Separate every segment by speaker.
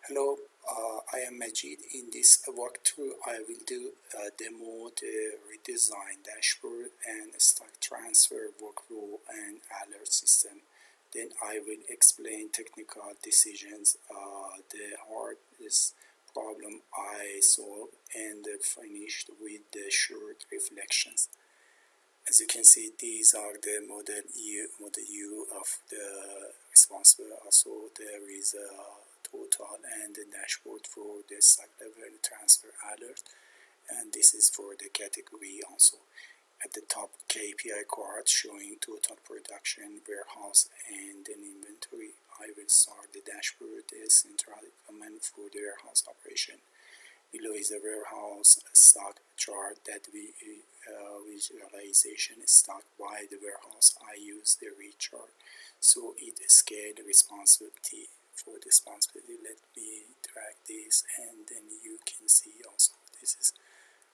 Speaker 1: Hello, I am Majid. In this walkthrough, I will do a demo the redesign dashboard and stock transfer workflow and alert system. Then I will explain technical decisions, the hardest problem I solved, and finished with the short reflections. As you can see, these are the model U of the responsible. Also, there is a total and the dashboard for the stock level transfer alert, and this is for the category also. At the top, KPI card showing total production, warehouse, and an inventory. I will start the dashboard, the central command for the warehouse operation. Below is a warehouse stock chart that visualization stock by the warehouse. I use the rechart so it scale responsibility. For the responsibility, let me drag this, and then you can see also this is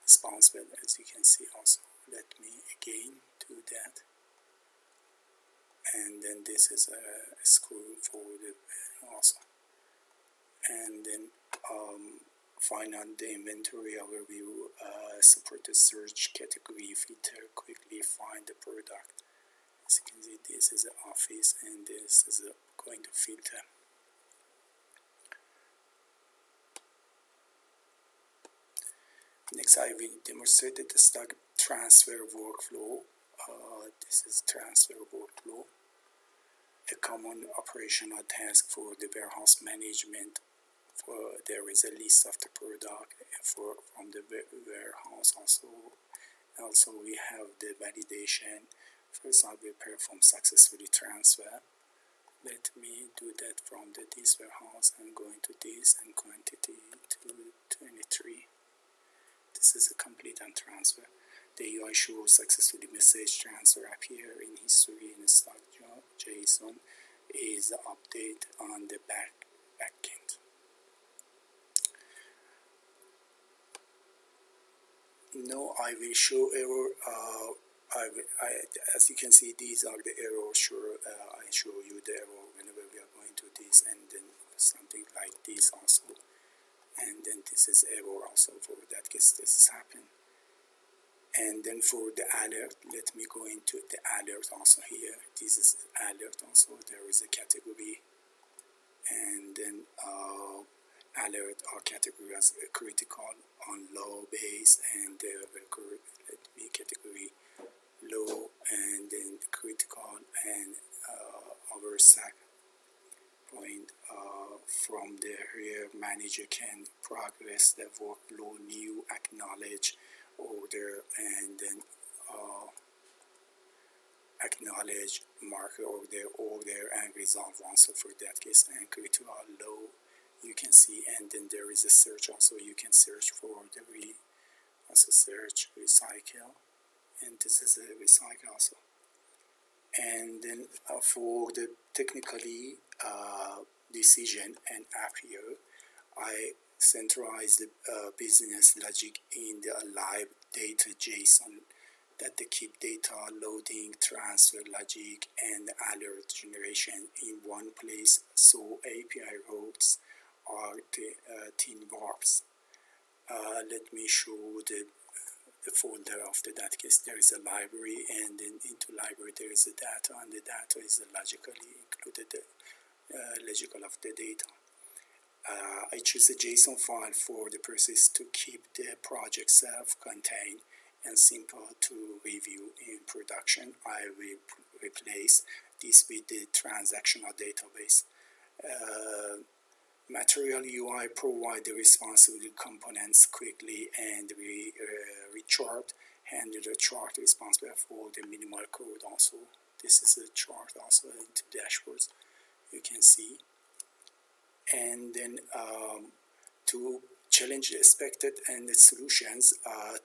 Speaker 1: responsible. As you can see also, let me again do that, and then this is a screw for the also, and then find out the inventory overview, support the search category filter, quickly find the product. As you can see, this is the office and this is going to filter. Next, I will demonstrate the stock transfer workflow. This is transfer workflow, a common operational task for the warehouse management. There is a list of the product from the warehouse. Also we have the validation. First, I will perform successfully transfer. Let me do that from this warehouse. I'm going to this and quantity to 23. This is a complete and transfer. The UI shows successfully message transfer appear in history in stock JSON is the update on the backend. Now I will show error. As you can see, these are the errors. I show you the error whenever we are going to this, and then something like this also, and then this is error also. For that case, this has happened. And then for the alert, let me go into the alert also here. This is alert also. There is a category, and then alert or category as critical on low base, and the record, let me category low, and then critical, and our stack point. From here, manager can progress the workflow, new, acknowledge, order, and then acknowledge, mark order, and resolve also for that case, and critical low. You can see, and then there is a search also. You can search for the also search recycle, and this is a recycle also. And then for the technically decision and app here, I centralize the business logic in the live data JSON that they keep data loading, transfer logic, and alert generation in one place, so API routes are the thin bars. Let me show the folder of that case. There is a library, and then into library there is a data, and the data is logically included, the logical of the data. I choose a JSON file for the process to keep the project self-contained and simple to review in production. I will replace this with the transactional database. Material UI provide the responsible components quickly, and rechart handle the chart responsible for the minimal code also. This is a chart also into dashboards, you can see. And then to challenge the expected and the solutions,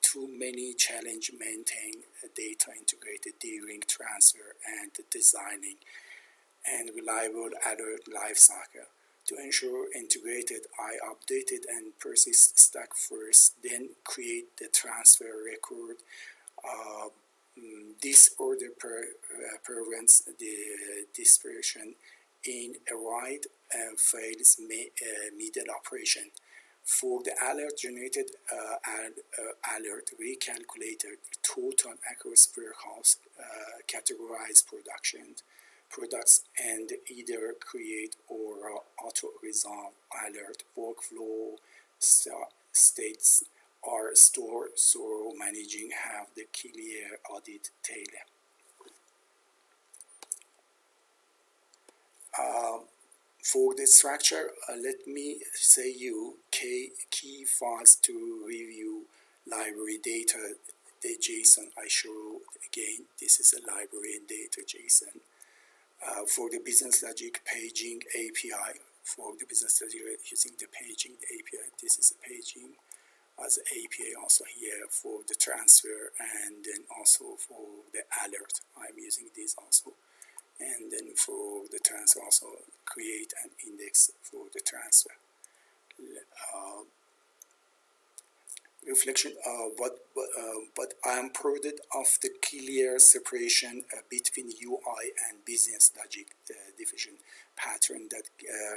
Speaker 1: too many challenge maintain data integrated during transfer and designing, and reliable alert lifecycle. To ensure integrated, I updated and persist stack first, then create the transfer record. This order prevents the dispersion in a write fails middle operation. For the alert generated alert recalculator, total across warehouse categorize products and either create or auto resolve alert workflow states are stored so managing have the clear audit tail. For the structure, let me say you key files to review library data, the JSON I show again. This is a library data JSON. For the business logic paging API, for the business logic using the paging API, this is a paging as API also here for the transfer, and then also for the alert. I'm using this also. And then for the transfer also create an index for the transfer. Reflection but I am proud of the clear separation between UI and business logic division pattern that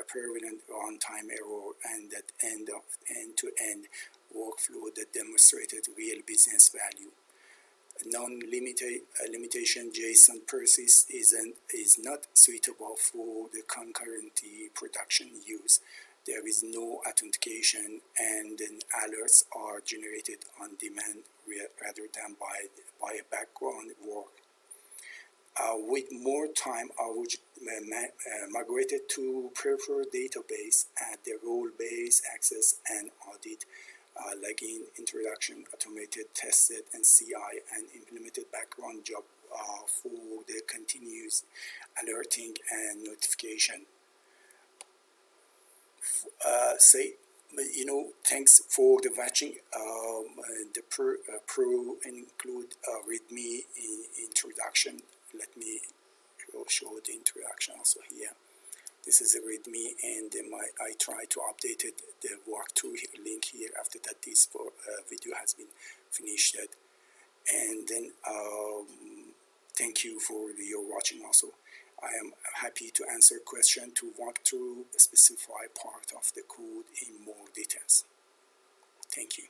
Speaker 1: prevalent runtime error and that end-to-end workflow that demonstrated real business value. Non-limitation JSON persist is not suitable for the concurrency production use. There is no authentication, and then alerts are generated on demand rather than by a background work. With more time, I would migrate it to proper database, add the role-based access and audit, login introduction, automated, tested, and CI, and implemented background job for the continuous alerting and notification. Thanks for the watching. The pro include README introduction. Let me show the introduction also here. This is a README, and I try to update it, the WalkThrough link here. After that, this video has been finished. And then thank you for your watching also. I am happy to answer questions to walk through a specified part of the code in more details. Thank you.